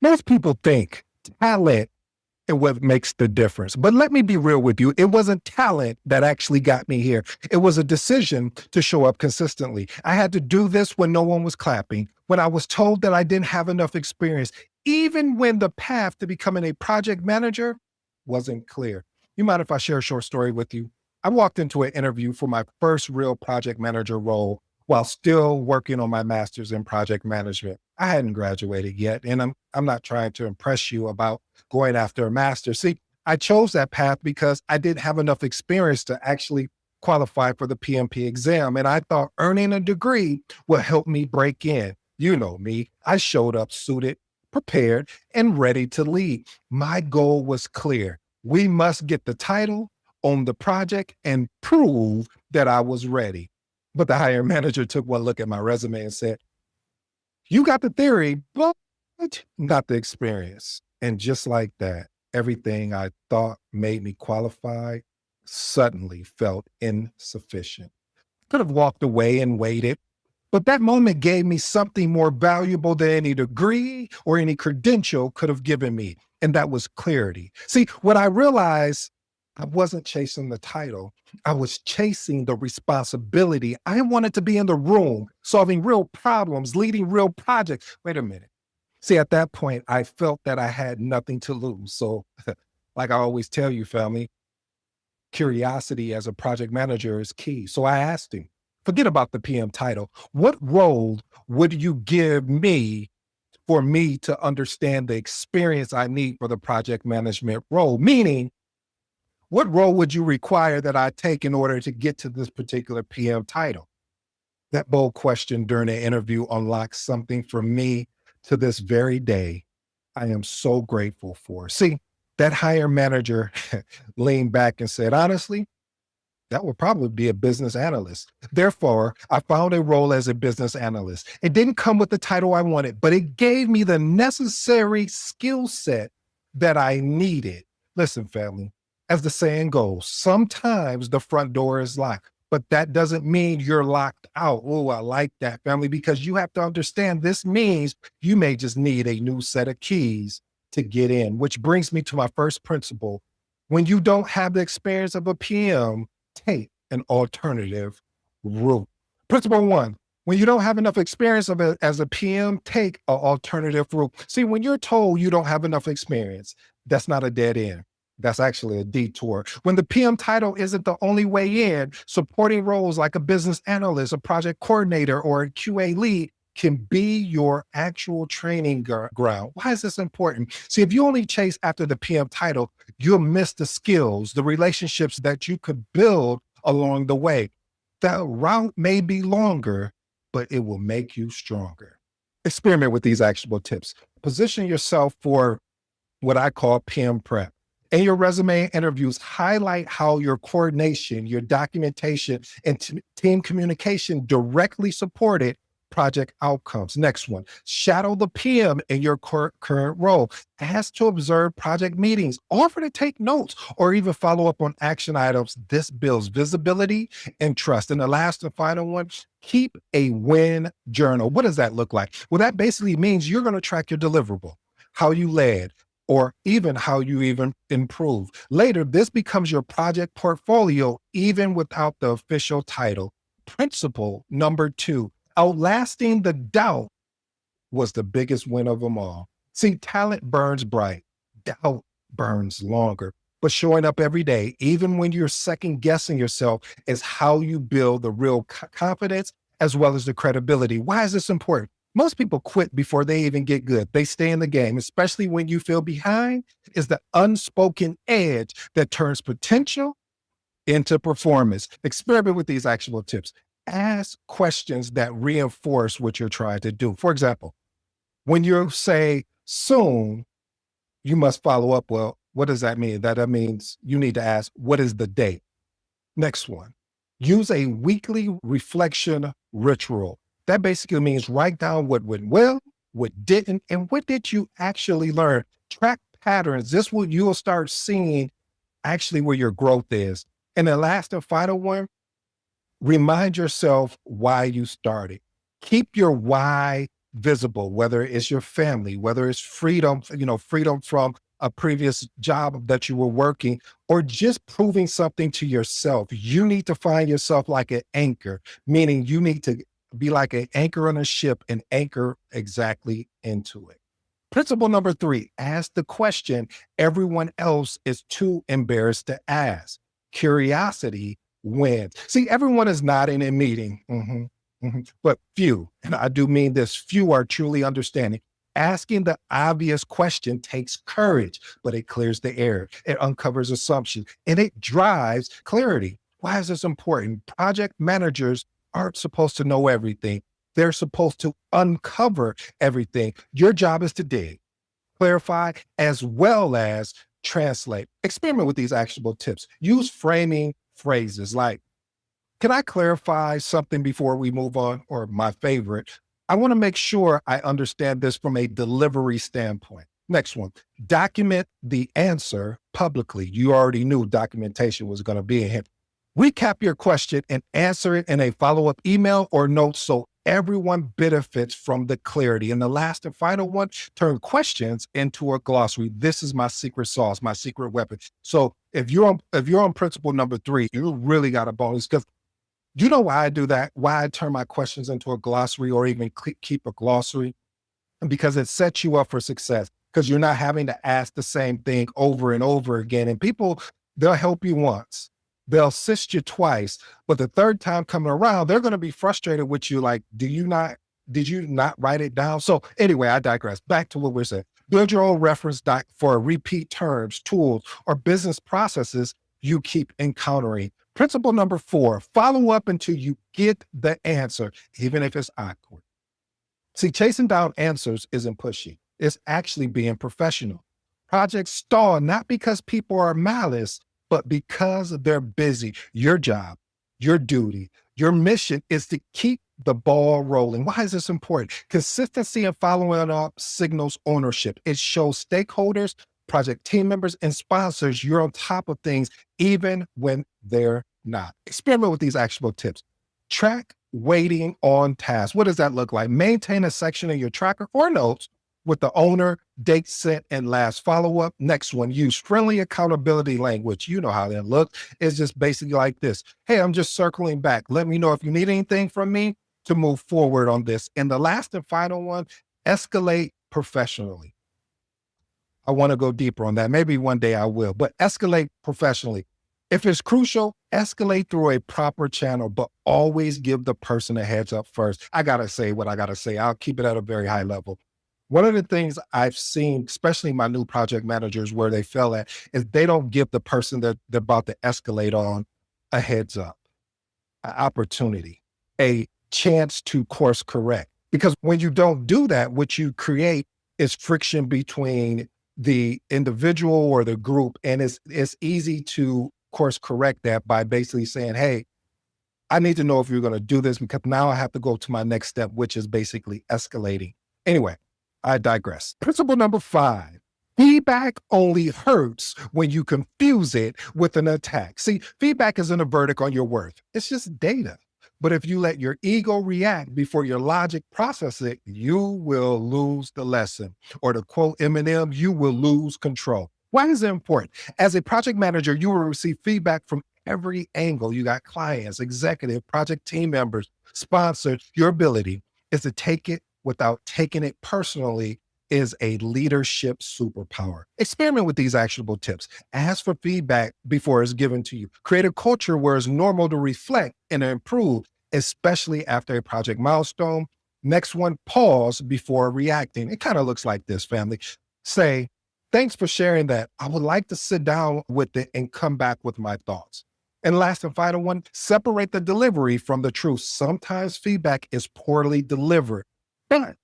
Most people think talent is what makes the difference. But let me be real with you. It wasn't talent that actually got me here. It was a decision to show up consistently. I had to do this when no one was clapping, when I was told that I didn't have enough experience, even when the path to becoming a project manager wasn't clear. You mind if I share a short story with you? I walked into an interview for my first real project manager role while still working on my master's in project management. I hadn't graduated yet, and I'm not trying to impress you about going after a master. See, I chose that path because I didn't have enough experience to actually qualify for the PMP exam. And I thought earning a degree would help me break in. You know me, I showed up suited, prepared, and ready to lead. My goal was clear. We must get the title on the project and prove that I was ready. But the hiring manager took one look at my resume and said, "You got the theory, but not the experience." And just like that, everything I thought made me qualified suddenly felt insufficient. Could have walked away and waited, but that moment gave me something more valuable than any degree or any credential could have given me. And that was clarity. See, what I realized, I wasn't chasing the title. I was chasing the responsibility. I wanted to be in the room, solving real problems, leading real projects. Wait a minute. See, at that point, I felt that I had nothing to lose. So, like I always tell you, family, curiosity as a project manager is key. So I asked him, forget about the PM title. What role would you give me for me to understand the experience I need for the project management role? Meaning, what role would you require that I take in order to get to this particular PM title? That bold question during the interview unlocked something for me to this very day. I am so grateful for. See, that hire manager leaned back and said, honestly, that would probably be a business analyst. Therefore, I found a role as a business analyst. It didn't come with the title I wanted, but it gave me the necessary skill set that I needed. Listen, family, as the saying goes, sometimes the front door is locked, but that doesn't mean you're locked out. Oh, I like that, family, because you have to understand this means you may just need a new set of keys to get in, which brings me to my first principle. When you don't have the experience of a PM, take an alternative route. Principle one, when you don't have enough experience of it as a PM, take an alternative route. See, when you're told you don't have enough experience, that's not a dead end. That's actually a detour. When the PM title isn't the only way in, supporting roles like a business analyst, a project coordinator, or a QA lead can be your actual training ground. Why is this important? See, if you only chase after the PM title, you'll miss the skills, the relationships that you could build along the way. That route may be longer, but it will make you stronger. Experiment with these actionable tips. Position yourself for what I call PM prep. In your resume interviews, highlight how your coordination, your documentation, and team communication directly supported project outcomes. Next one, shadow the PM in your current role. Ask to observe project meetings, offer to take notes, or even follow up on action items. This builds visibility and trust. And the last and final one, keep a win journal. What does that look like? Well, that basically means you're going to track your deliverable, how you led, or even how you even improve. Later, this becomes your project portfolio, even without the official title. Principle number two, outlasting the doubt was the biggest win of them all. See, talent burns bright, doubt burns longer. But showing up every day, even when you're second guessing yourself, is how you build the real confidence as well as the credibility. Why is this important? Most people quit before they even get good. They stay in the game, especially when you feel behind, is the unspoken edge that turns potential into performance. Experiment with these actionable tips. Ask questions that reinforce what you're trying to do. For example, when you say soon, you must follow up. Well, what does that mean? That means you need to ask, what is the date? Next one, use a weekly reflection ritual. That basically means write down what went well, what didn't, and what did you actually learn. Track patterns. This will you'll start seeing actually where your growth is. And the last and final one, remind yourself why you started. Keep your why visible, whether it's your family, whether it's freedom, freedom from a previous job that you were working, or just proving something to yourself. You need to find yourself like an anchor, meaning you need to be like an anchor on a ship and anchor exactly into it. Principle number three, ask the question everyone else is too embarrassed to ask. Curiosity wins. See, everyone is nodding and meeting, but few, and I do mean this, few are truly understanding. Asking the obvious question takes courage, but it clears the air. It uncovers assumptions and it drives clarity. Why is this important? Project managers aren't supposed to know everything. They're supposed to uncover everything. Your job is to dig, clarify, as well as translate. Experiment with these actionable tips. Use framing phrases like, can I clarify something before we move on? Or my favorite, I want to make sure I understand this from a delivery standpoint. Next one, document the answer publicly. You already knew documentation was going to be in here. Recap your question and answer it in a follow-up email or note so everyone benefits from the clarity. And the last and final one, turn questions into a glossary. This is my secret sauce, my secret weapon. So if you're on principle number three, you really got a bonus, because you know why I do that? Why I turn my questions into a glossary or even keep a glossary? Because it sets you up for success, because you're not having to ask the same thing over and over again. And people, they'll help you once, they'll assist you twice, but the third time coming around, they're going to be frustrated with you. Like, did you not write it down? So anyway, I digress. Back to what we're saying. Build your own reference doc for repeat terms, tools, or business processes you keep encountering. Principle number four, follow up until you get the answer, even if it's awkward. See, chasing down answers isn't pushy. It's actually being professional. Projects stall not because people are malice, but because they're busy. Your job, your duty, your mission is to keep the ball rolling. Why is this important? Consistency and following up signals ownership. It shows stakeholders, project team members, and sponsors you're on top of things, even when they're not. Experiment with these actionable tips. Track waiting on task. What does that look like? Maintain a section in your tracker or notes with the owner, date set, and last follow-up. Next one, use friendly accountability language. You know how that looks. It's just basically like this. Hey, I'm just circling back. Let me know if you need anything from me to move forward on this. And the last and final one, escalate professionally. I want to go deeper on that. Maybe one day I will, but escalate professionally. If it's crucial, escalate through a proper channel, but always give the person a heads up first. I got to say what I got to say. I'll keep it at a very high level. One of the things I've seen, especially my new project managers, where they fail at is they don't give the person that they're about to escalate on a heads up, an opportunity, a chance to course correct. Because when you don't do that, what you create is friction between the individual or the group. And it's easy to course correct that by basically saying, hey, I need to know if you're going to do this, because now I have to go to my next step, which is basically escalating. Anyway, I digress. Principle number five, feedback only hurts when you confuse it with an attack. See, feedback isn't a verdict on your worth. It's just data. But if you let your ego react before your logic process it, you will lose the lesson. Or to quote Eminem, you will lose control. Why is it important? As a project manager, you will receive feedback from every angle. You got clients, executive, project team members, sponsors. Your ability is to take it without taking it personally is a leadership superpower. Experiment with these actionable tips. Ask for feedback before it's given to you. Create a culture where it's normal to reflect and improve, especially after a project milestone. Next one, pause before reacting. It kind of looks like this, family. Say, thanks for sharing that. I would like to sit down with it and come back with my thoughts. And last and final one, separate the delivery from the truth. Sometimes feedback is poorly delivered, but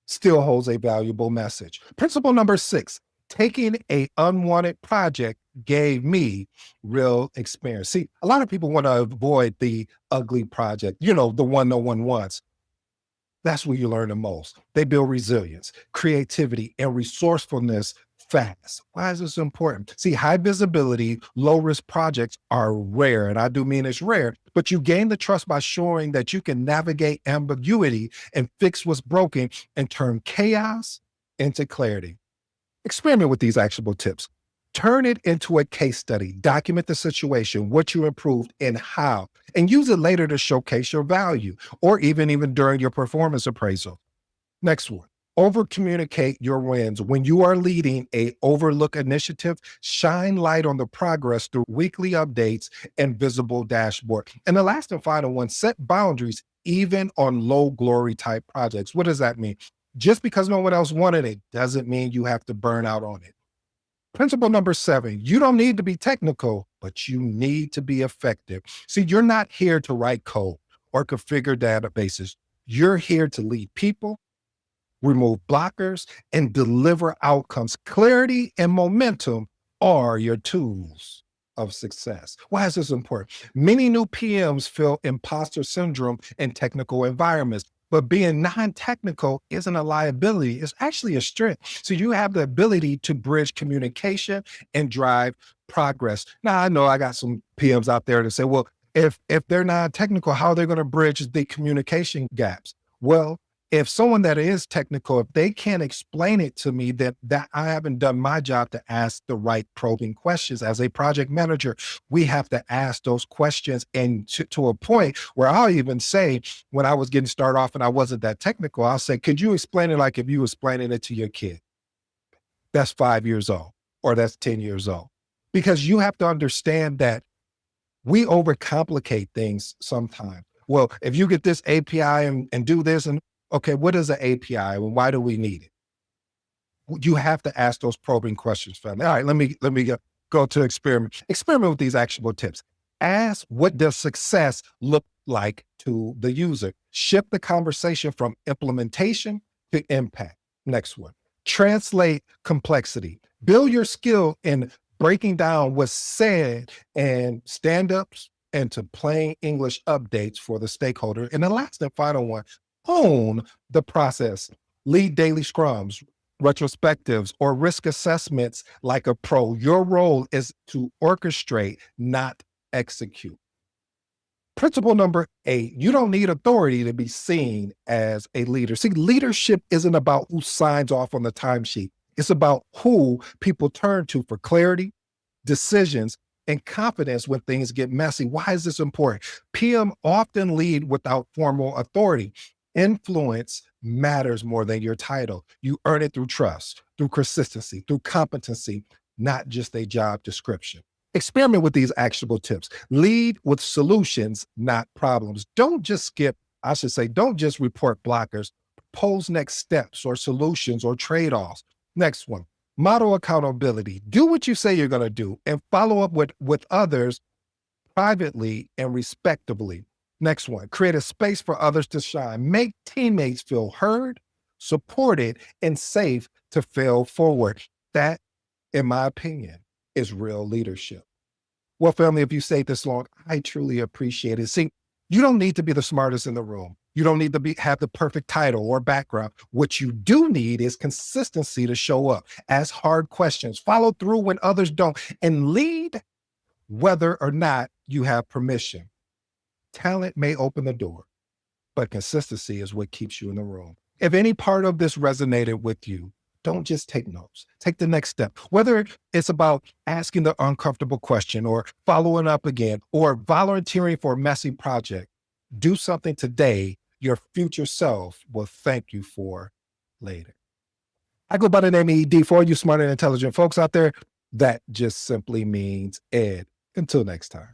still holds a valuable message. Principle number six, taking a unwanted project gave me real experience. See, a lot of people want to avoid the ugly project, the one no one wants. That's where you learn the most. They build resilience, creativity, and resourcefulness fast. Why is this important? See, high visibility, low risk projects are rare. And I do mean it's rare, but you gain the trust by showing that you can navigate ambiguity and fix what's broken and turn chaos into clarity. Experiment with these actionable tips. Turn it into a case study. Document the situation, what you improved, and how, and use it later to showcase your value, or even during your performance appraisal. Next one. Over communicate your wins. When you are leading a overlook initiative, shine light on the progress through weekly updates and visible dashboard. And the last and final one, set boundaries even on low glory type projects. What does that mean? Just because no one else wanted it doesn't mean you have to burn out on it. Principle number 7, you don't need to be technical, but you need to be effective. See, you're not here to write code or configure databases. You're here to lead people, remove blockers, and deliver outcomes. Clarity and momentum are your tools of success. Why is this important? Many new PMs feel imposter syndrome in technical environments, but being non-technical isn't a liability. It's actually a strength. So you have the ability to bridge communication and drive progress. Now, I know I got some PMs out there to say, well, if they're non-technical, how are they going to bridge the communication gaps? Well, if someone that is technical, if they can't explain it to me, that I haven't done my job to ask the right probing questions. As a project manager, we have to ask those questions, and to a point where I'll even say, when I was getting started off and I wasn't that technical, I'll say, could you explain it like if you were explaining it to your kid that's 5 years old or that's 10 years old? Because you have to understand that we overcomplicate things sometimes. Well, if you get this API and do this, and okay, what is an API and why do we need it? You have to ask those probing questions, family. All right, let me go to experiment. Experiment with these actionable tips. Ask, what does success look like to the user? Shift the conversation from implementation to impact. Next one. Translate complexity. Build your skill in breaking down what's said and stand-ups into plain English updates for the stakeholder. And the last and final one, own the process. Lead daily scrums, retrospectives, or risk assessments like a pro. Your role is to orchestrate, not execute. Principle number 8, you don't need authority to be seen as a leader. See, leadership isn't about who signs off on the timesheet. It's about who people turn to for clarity, decisions, and confidence when things get messy. Why is this important? PM often lead without formal authority. Influence matters more than your title. You earn it through trust, through consistency, through competency, not just a job description. Experiment with these actionable tips. Lead with solutions, not problems. Don't just don't just report blockers. Propose next steps or solutions or trade-offs. Next one, model accountability. Do what you say you're going to do and follow up with others privately and respectably. Next one, create a space for others to shine. Make teammates feel heard, supported, and safe to fail forward. That, in my opinion, is real leadership. Well, family, if you stayed this long, I truly appreciate it. See, you don't need to be the smartest in the room. You don't need to have the perfect title or background. What you do need is consistency to show up, ask hard questions, follow through when others don't, and lead whether or not you have permission. Talent may open the door, but consistency is what keeps you in the room. If any part of this resonated with you, don't just take notes. Take the next step. Whether it's about asking the uncomfortable question or following up again or volunteering for a messy project, do something today your future self will thank you for later. I go by the name ED. For all you smart and intelligent folks out there, that just simply means Ed. Until next time.